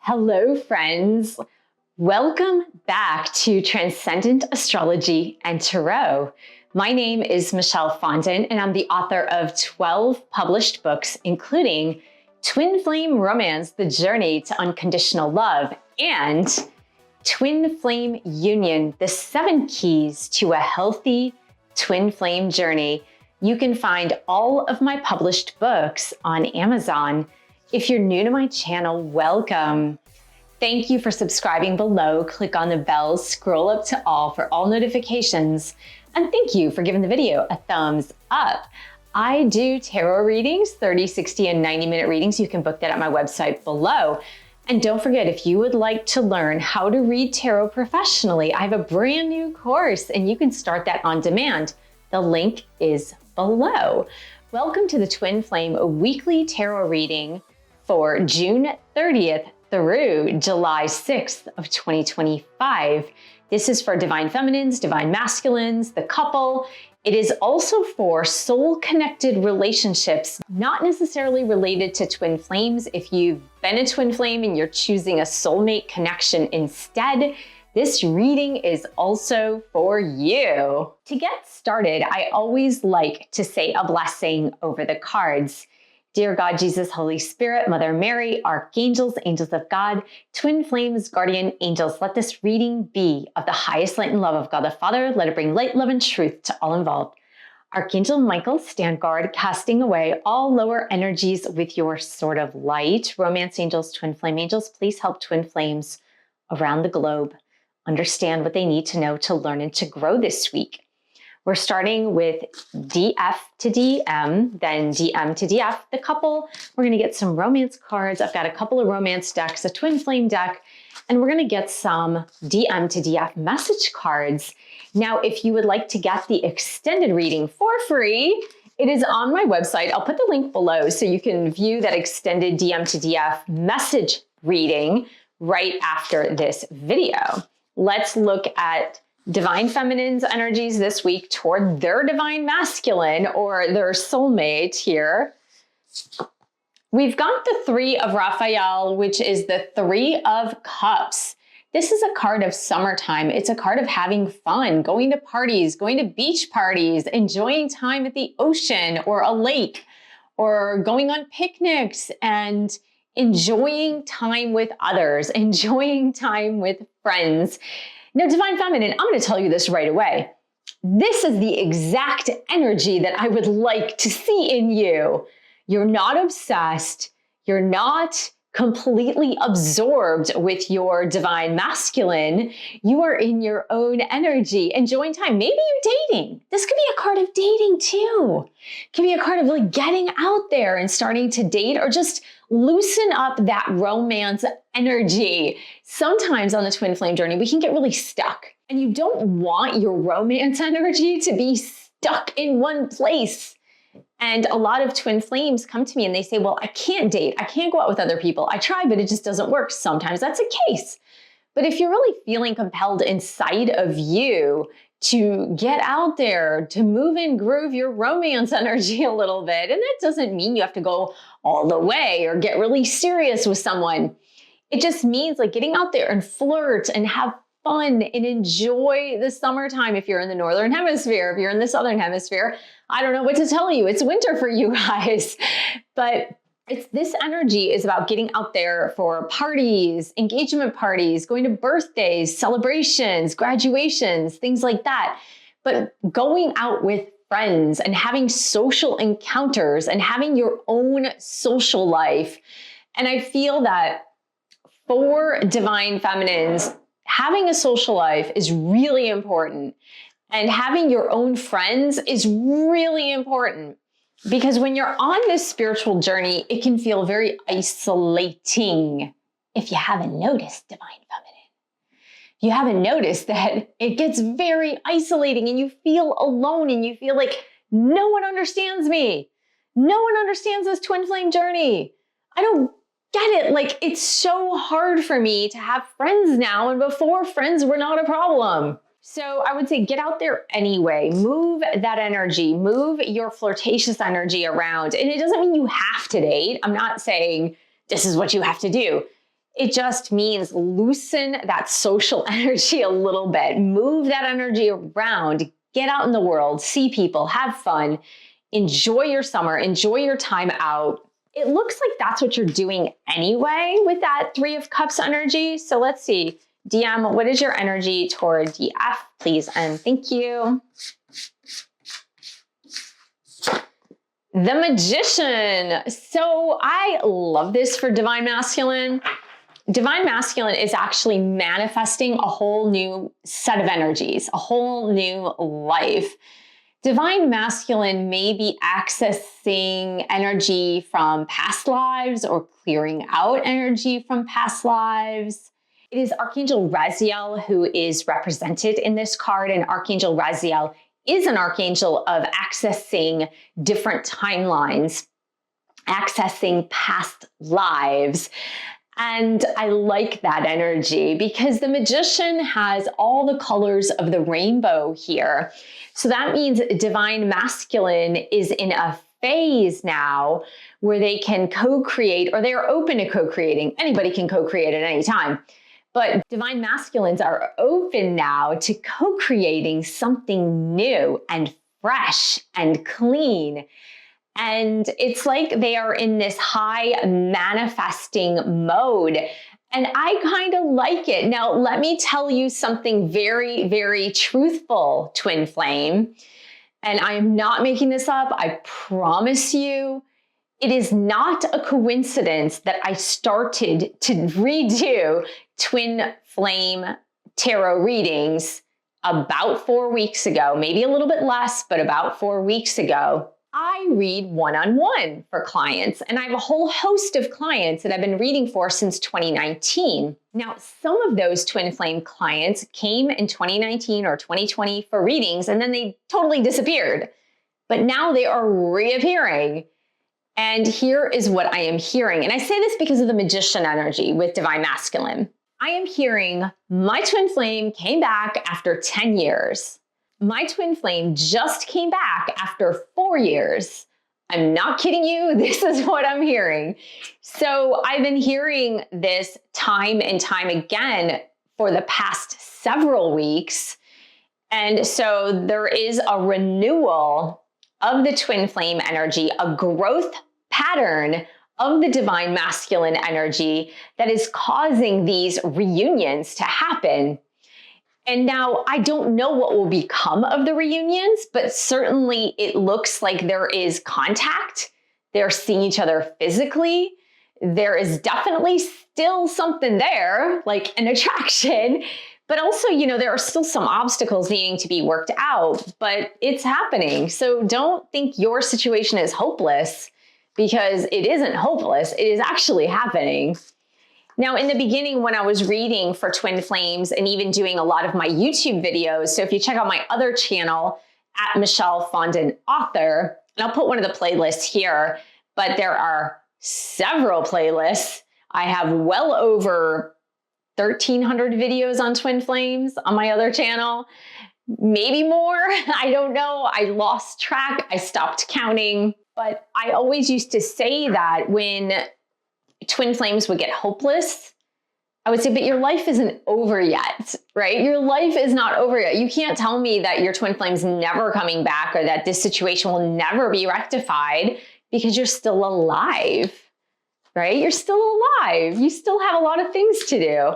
Hello, friends. Welcome back to Transcendent Astrology and Tarot. My name is Michelle Fondant, and I'm the author of 12 published books, including Twin Flame Romance, The Journey to Unconditional Love, and Twin Flame Union, The 7 Keys to a Healthy Twin Flame Journey. You can find all of my published books on Amazon. If you're new to my channel, welcome. Thank you for subscribing below. Click on the bell, scroll up to all for all notifications. And thank you for giving the video a thumbs up. I do tarot readings, 30, 60, and 90-minute readings. You can book that at my website below. And don't forget, if you would like to learn how to read tarot professionally, I have a brand new course and you can start that on demand. The link is below. Welcome to the Twin Flame weekly tarot reading for June 30th through July 6th of 2025. This is for divine feminines, divine masculines, the couple. It is also for soul-connected relationships, not necessarily related to twin flames. If you've been a twin flame and you're choosing a soulmate connection instead, this reading is also for you. To get started, I always like to say a blessing over the cards. Dear God, Jesus, Holy Spirit, Mother Mary, archangels, angels of God, twin flames, guardian angels, let this reading be of the highest light and love of God the Father. Let it bring light, love, and truth to all involved. Archangel Michael, stand guard, casting away all lower energies with your sword of light. Romance angels, twin flame angels, please help twin flames around the globe understand what they need to know to learn and to grow this week. We're starting with DF to DM, then DM to DF, the couple. We're gonna get some romance cards. I've got a couple of romance decks, a twin flame deck, and we're gonna get some DM to DF message cards. Now, if you would like to get the extended reading for free, it is on my website. I'll put the link below so you can view that extended DM to DF message reading right after this video. Let's look at divine feminine's energies this week toward their divine masculine or their soulmate here. We've got the 3 of Raphael, which is the 3 of Cups. This is a card of summertime. It's a card of having fun, going to parties, going to beach parties, enjoying time at the ocean or a lake, or going on picnics and enjoying time with others, enjoying time with friends. Now, divine feminine, I'm going to tell you this right away. This is the exact energy that I would like to see in you. You're not obsessed. You're not completely absorbed with your divine masculine. You are in your own energy, enjoying time. Maybe you're dating. This could be a card of dating too. It could be a card of like getting out there and starting to date or just loosen up that romance energy. Sometimes on the twin flame journey, we can get really stuck and you don't want your romance energy to be stuck in one place. And a lot of twin flames come to me and they say, well, I can't date. I can't go out with other people. I try, but it just doesn't work. Sometimes that's a case. But if you're really feeling compelled inside of you to get out there, to move and groove your romance energy a little bit, and that doesn't mean you have to go all the way or get really serious with someone. It just means like getting out there and flirt and have fun and enjoy the summertime. If you're in the Northern Hemisphere, if you're in the Southern Hemisphere, I don't know what to tell you. It's winter for you guys, but this energy is about getting out there for parties, engagement parties, going to birthdays, celebrations, graduations, things like that. But going out with friends and having social encounters and having your own social life. And I feel that for divine feminines, having a social life is really important. And having your own friends is really important because when you're on this spiritual journey, it can feel very isolating. If you haven't noticed, divine feminine, you haven't noticed that it gets very isolating and you feel alone and you feel like no one understands me. No one understands this twin flame journey. I don't get it. Like, it's so hard for me to have friends now, and before, friends were not a problem. So I would say get out there anyway, move that energy, move your flirtatious energy around. And it doesn't mean you have to date. I'm not saying this is what you have to do. It just means loosen that social energy a little bit, move that energy around, get out in the world, see people, have fun, enjoy your summer, enjoy your time out. It looks like that's what you're doing anyway with that Three of Cups energy. So let's see. DM, what is your energy toward DF, please? And thank you. The Magician. So I love this for Divine Masculine. Divine Masculine is actually manifesting a whole new set of energies, a whole new life. Divine Masculine may be accessing energy from past lives or clearing out energy from past lives. It is Archangel Raziel who is represented in this card, and Archangel Raziel is an archangel of accessing different timelines, accessing past lives. And I like that energy because the Magician has all the colors of the rainbow here. So that means Divine Masculine is in a phase now where they can co-create, or they are open to co-creating. Anybody can co-create at any time. But Divine Masculines are open now to co-creating something new and fresh and clean. And it's like they are in this high manifesting mode. And I kind of like it. Now, let me tell you something very, very truthful, Twin Flame. And I am not making this up. I promise you. It is not a coincidence that I started to redo Twin Flame tarot readings about 4 weeks ago, maybe a little bit less, but about 4 weeks ago. I read one-on-one for clients, and I have a whole host of clients that I've been reading for since 2019. Now, some of those Twin Flame clients came in 2019 or 2020 for readings, and then they totally disappeared. But now they are reappearing. And here is what I am hearing. And I say this because of the Magician energy with Divine Masculine. I am hearing my Twin Flame came back after 10 years. My Twin Flame just came back after 4 years. I'm not kidding you. This is what I'm hearing. So I've been hearing this time and time again for the past several weeks. And so there is a renewal of the Twin Flame energy, a growth pattern of the Divine Masculine energy that is causing these reunions to happen. And now I don't know what will become of the reunions, but certainly it looks like there is contact. They're seeing each other physically. There is definitely still something there, like an attraction, but also, there are still some obstacles needing to be worked out, but it's happening. So don't think your situation is hopeless, because it isn't hopeless. It is actually happening. Now, in the beginning, when I was reading for Twin Flames and even doing a lot of my YouTube videos, so if you check out my other channel at Michelle Fondon Author, and I'll put one of the playlists here, but there are several playlists. I have well over 1,300 videos on Twin Flames on my other channel, maybe more. I don't know. I lost track. I stopped counting. But I always used to say that when Twin Flames would get hopeless, I would say, but your life isn't over yet, right? Your life is not over yet. You can't tell me that your Twin Flame's never coming back or that this situation will never be rectified, because you're still alive, right? You're still alive. You still have a lot of things to do.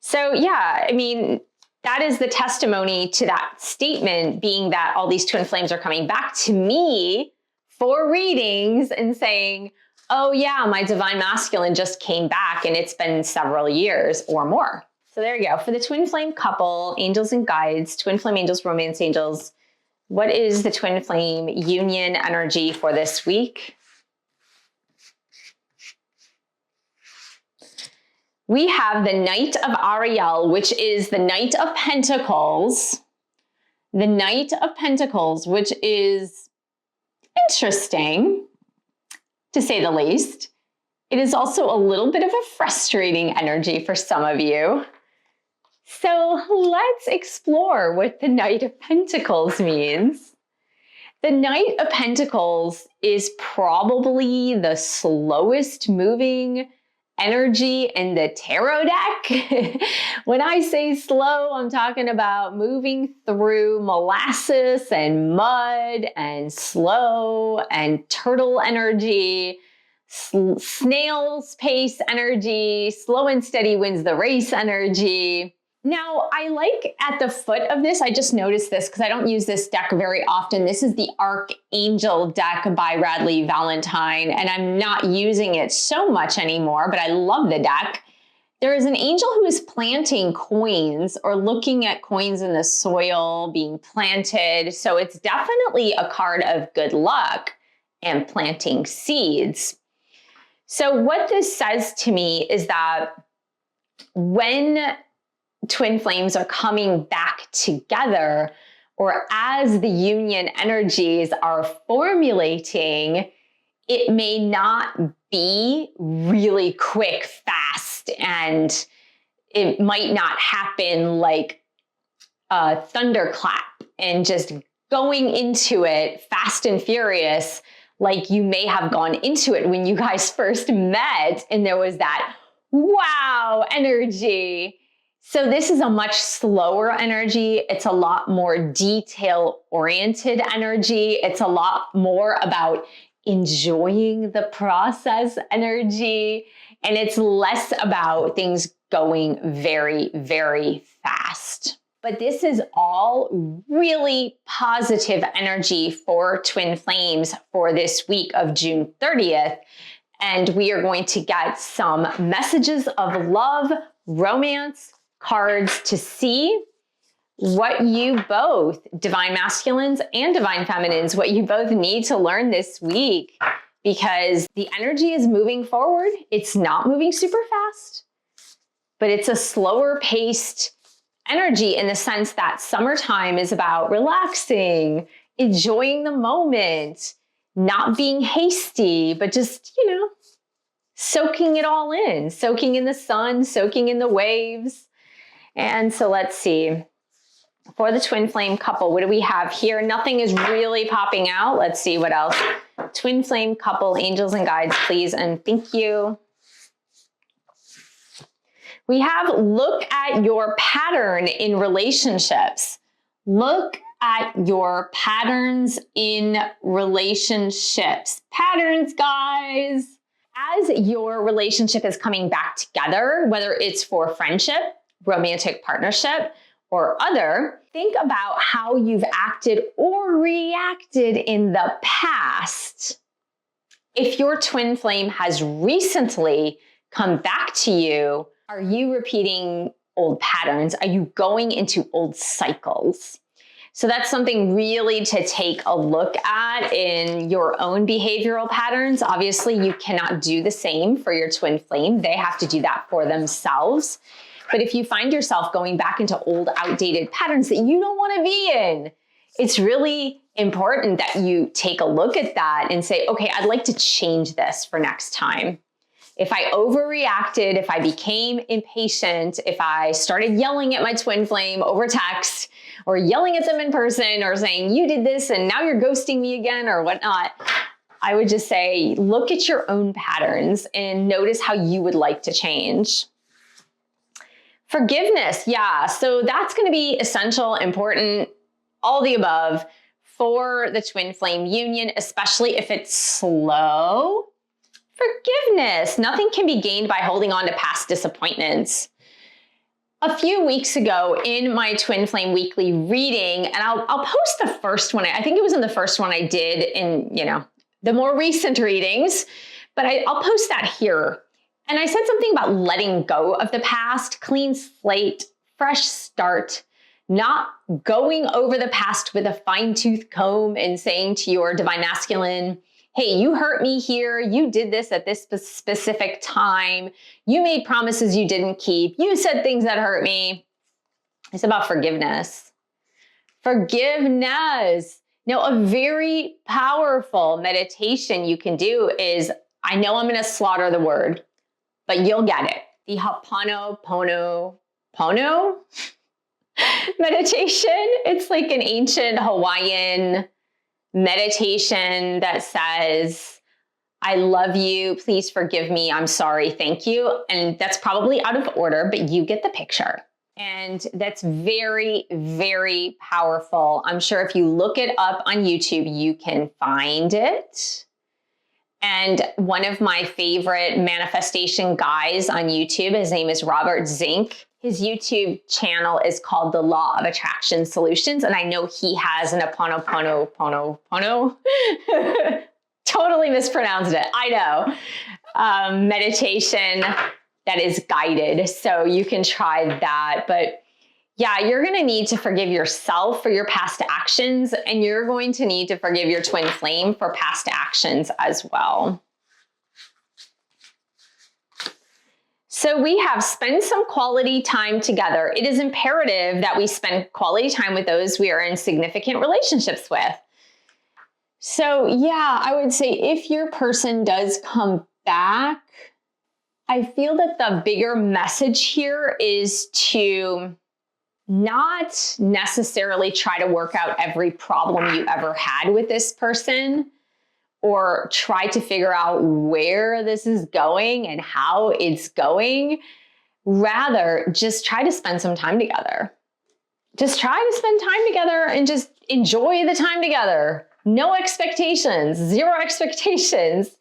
So yeah, I mean, that is the testimony to that statement, being that all these Twin Flames are coming back to me for readings and saying, oh yeah, my Divine Masculine just came back and it's been several years or more. So there you go. For the Twin Flame couple, angels and guides, Twin Flame angels, romance angels, what is the Twin Flame union energy for this week? We have the Knight of Ariel, which is the Knight of Pentacles. The Knight of Pentacles, which is interesting, to say the least. It is also a little bit of a frustrating energy for some of you. So let's explore what the Knight of Pentacles means. The Knight of Pentacles is probably the slowest moving energy in the tarot deck. When I say slow, I'm talking about moving through molasses and mud and slow and turtle energy, snail's pace energy, slow and steady wins the race energy. Now, I like at the foot of this, I just noticed this because I don't use this deck very often. This is the Archangel deck by Radleigh Valentine, and I'm not using it so much anymore, but I love the deck. There is an angel who is planting coins or looking at coins in the soil being planted. So it's definitely a card of good luck and planting seeds. So what this says to me is that when twin flames are coming back together, or as the union energies are formulating, it may not be really quick, fast, and it might not happen like a thunderclap and just going into it fast and furious like you may have gone into it when you guys first met and there was that wow energy. So this is a much slower energy. It's a lot more detail-oriented energy. It's a lot more about enjoying the process energy. And it's less about things going very, very fast. But this is all really positive energy for twin flames for this week of June 30th. And we are going to get some messages of love, romance, cards to see what you both, divine masculines and divine feminines, what you both need to learn this week, because the energy is moving forward. It's not moving super fast, but it's a slower paced energy in the sense that summertime is about relaxing, enjoying the moment, not being hasty, but just, soaking it all in, soaking in the sun, soaking in the waves. And so let's see, for the twin flame couple, what do we have here? Nothing is really popping out. Let's see what else. Twin flame couple, angels and guides, please, and thank you. We have look at your pattern in relationships. Look at your patterns in relationships. Patterns, guys. As your relationship is coming back together, whether it's for friendship, romantic partnership, or other, think about how you've acted or reacted in the past. If your twin flame has recently come back to you, are you repeating old patterns? Are you going into old cycles? So that's something really to take a look at in your own behavioral patterns. Obviously, you cannot do the same for your twin flame. They have to do that for themselves. But if you find yourself going back into old, outdated patterns that you don't want to be in, it's really important that you take a look at that and say, okay, I'd like to change this for next time. If I overreacted, if I became impatient, if I started yelling at my twin flame over text or yelling at them in person or saying, you did this and now you're ghosting me again or whatnot, I would just say, look at your own patterns and notice how you would like to change. Forgiveness, yeah, so that's going to be essential, important, all the above for the twin flame union, especially if it's slow. Forgiveness, nothing can be gained by holding on to past disappointments. A few weeks ago in my Twin Flame Weekly reading, and I'll post the first one, I think it was in the first one I did in, the more recent readings, but I'll post that here. And I said something about letting go of the past, clean slate, fresh start, not going over the past with a fine-tooth comb and saying to your divine masculine, hey, you hurt me here. You did this at this specific time. You made promises you didn't keep. You said things that hurt me. It's about forgiveness. Forgiveness. Now, a very powerful meditation you can do is, I know I'm going to slaughter the word, but you'll get it. The Ho'oponopono meditation. It's like an ancient Hawaiian meditation that says, I love you, please forgive me, I'm sorry, thank you. And that's probably out of order, but you get the picture. And that's very, very powerful. I'm sure if you look it up on YouTube, you can find it. And one of my favorite manifestation guys on YouTube, his name is Robert Zink. His YouTube channel is called The Law of Attraction Solutions. And I know he has an Ho'oponopono, totally mispronounced it, I know, meditation that is guided. So you can try that. But yeah, you're going to need to forgive yourself for your past actions, and you're going to need to forgive your twin flame for past actions as well. So we have spent some quality time together. It is imperative that we spend quality time with those we are in significant relationships with. So yeah, I would say if your person does come back, I feel that the bigger message here is to not necessarily try to work out every problem you ever had with this person, or try to figure out where this is going and how it's going. Rather, just try to spend some time together. Just try to spend time together and just enjoy the time together. No expectations, zero expectations.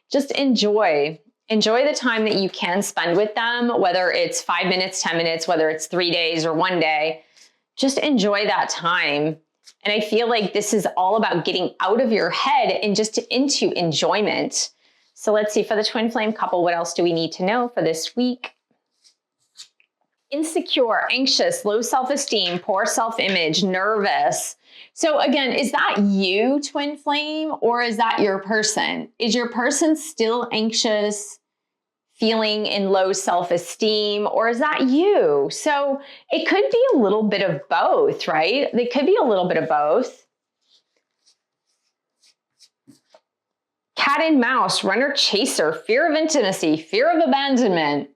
Just enjoy. Enjoy the time that you can spend with them, whether it's 5 minutes, 10 minutes, whether it's 3 days or 1 day. Just enjoy that time. And I feel like this is all about getting out of your head and just into enjoyment. So let's see, for the twin flame couple, what else do we need to know for this week? Insecure, anxious, low self-esteem, poor self-image, nervous. So again, is that you, twin flame, or is that your person? Is your person still anxious, feeling in low self-esteem, or is that you? So it could be a little bit of both, right? It could be a little bit of both. Cat and mouse, runner chaser, fear of intimacy, fear of abandonment.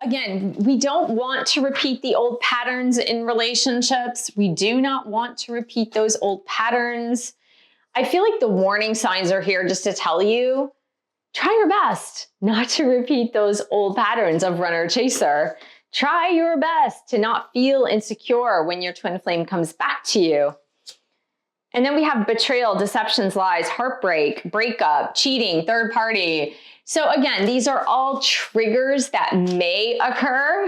Again, we don't want to repeat the old patterns in relationships. We do not want to repeat those old patterns. I feel like the warning signs are here just to tell you, try your best not to repeat those old patterns of runner chaser. Try your best to not feel insecure when your twin flame comes back to you. And then we have betrayal, deceptions, lies, heartbreak, breakup, cheating, third party. So again, these are all triggers that may occur.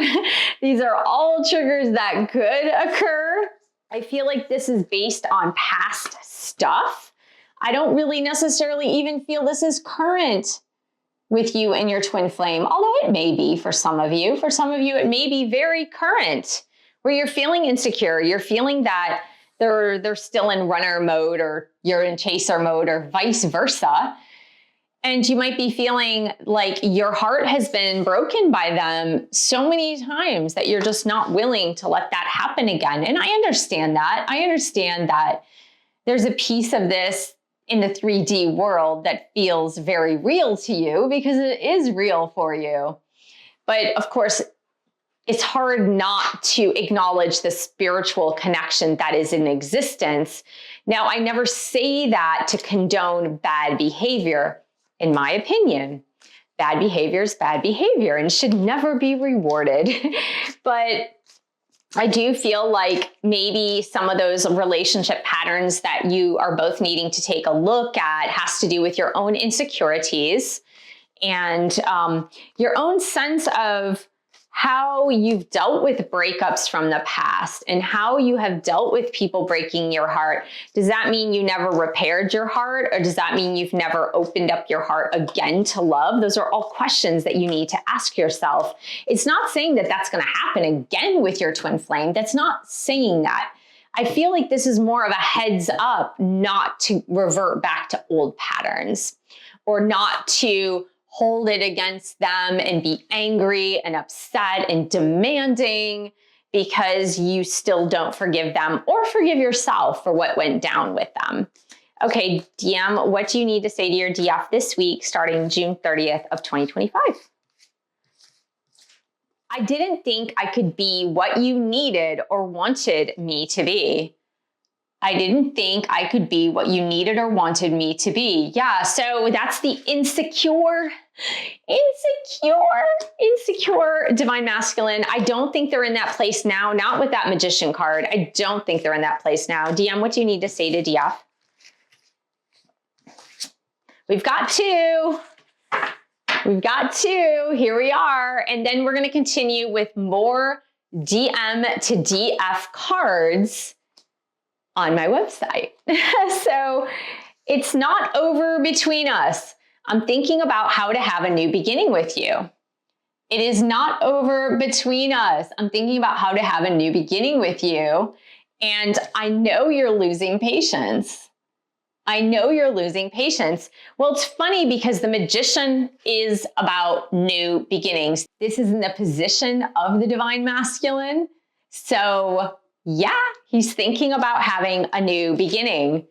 These are all triggers that could occur. I feel like this is based on past stuff. I don't really necessarily even feel this is current with you and your twin flame, although it may be for some of you. For some of you, it may be very current, where you're feeling insecure. You're feeling that they're still in runner mode, or you're in chaser mode, or vice versa. And you might be feeling like your heart has been broken by them so many times that you're just not willing to let that happen again. And I understand that. I understand that there's a piece of this in the 3D world that feels very real to you, because it is real for you. But of course, it's hard not to acknowledge the spiritual connection that is in existence. Now, I never say that to condone bad behavior. In my opinion, bad behavior is bad behavior and should never be rewarded. But I do feel like maybe some of those relationship patterns that you are both needing to take a look at has to do with your own insecurities and your own sense of how you've dealt with breakups from the past and how you have dealt with people breaking your heart. Does that mean you never repaired your heart, or does that mean you've never opened up your heart again to love? Those are all questions that you need to ask yourself. It's not saying that that's going to happen again with your twin flame. That's not saying that. I feel like this is more of a heads up not to revert back to old patterns, or not to hold it against them and be angry and upset and demanding because you still don't forgive them or forgive yourself for what went down with them. Okay, DM, what do you need to say to your DF this week, starting June 30th of 2025? I didn't think I could be what you needed or wanted me to be. I didn't think I could be what you needed or wanted me to be. Yeah, so that's the insecure divine masculine. I don't think they're in that place now, not with that magician card. I don't think they're in that place now. DM, what do you need to say to DF? We've got two. We've got two. Here we are. And then we're going to continue with more DM to DF cards on my website. So it's not over between us. I'm thinking about how to have a new beginning with you. It is not over between us. I'm thinking about how to have a new beginning with you. And I know you're losing patience. I know you're losing patience. Well, it's funny because the magician is about new beginnings. This is in the position of the divine masculine. So yeah, he's thinking about having a new beginning,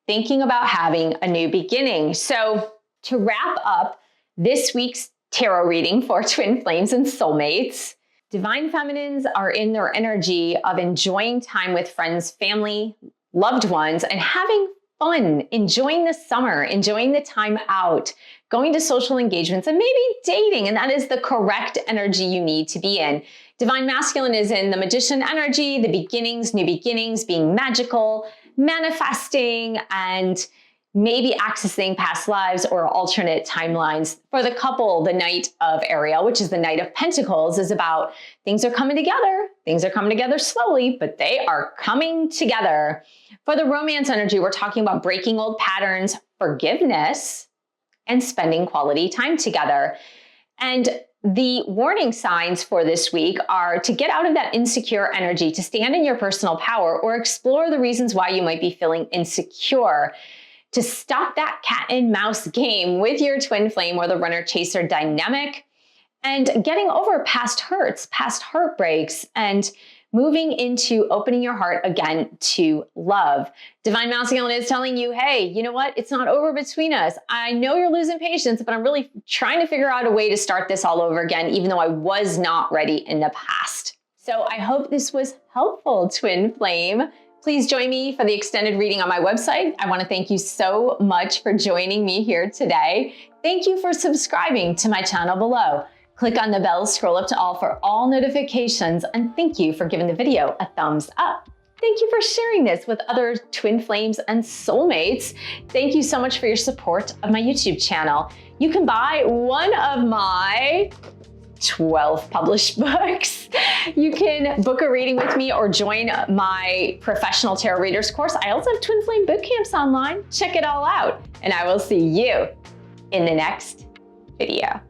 thinking about having a new beginning. So to wrap up this week's tarot reading for twin flames and soulmates, divine feminines are in their energy of enjoying time with friends, family, loved ones, and having fun, enjoying the summer, enjoying the time out, going to social engagements, and maybe dating. And that is the correct energy you need to be in. Divine masculine is in the magician energy, the beginnings, new beginnings, being magical, manifesting, and maybe accessing past lives or alternate timelines. For the couple, the Knight of Ariel, which is the Knight of Pentacles, is about things are coming together. Things are coming together slowly, but they are coming together. For the romance energy, we're talking about breaking old patterns, forgiveness, and spending quality time together. And the warning signs for this week are to get out of that insecure energy, to stand in your personal power, or explore the reasons why you might be feeling insecure, to stop that cat and mouse game with your twin flame or the runner chaser dynamic, and getting over past hurts, past heartbreaks, and moving into opening your heart again to love. Divine masculine is telling you, hey, you know what? It's not over between us. I know you're losing patience, but I'm really trying to figure out a way to start this all over again, even though I was not ready in the past. So I hope this was helpful, twin flame. Please join me for the extended reading on my website. I want to thank you so much for joining me here today. Thank you for subscribing to my channel below. Click on the bell, scroll up to all for all notifications, and thank you for giving the video a thumbs up. Thank you for sharing this with other twin flames and soulmates. Thank you so much for your support of my YouTube channel. You can buy one of my 12 published books. You can book a reading with me or join my professional tarot readers course. I also have twin flame bootcamps online. Check it all out, and I will see you in the next video.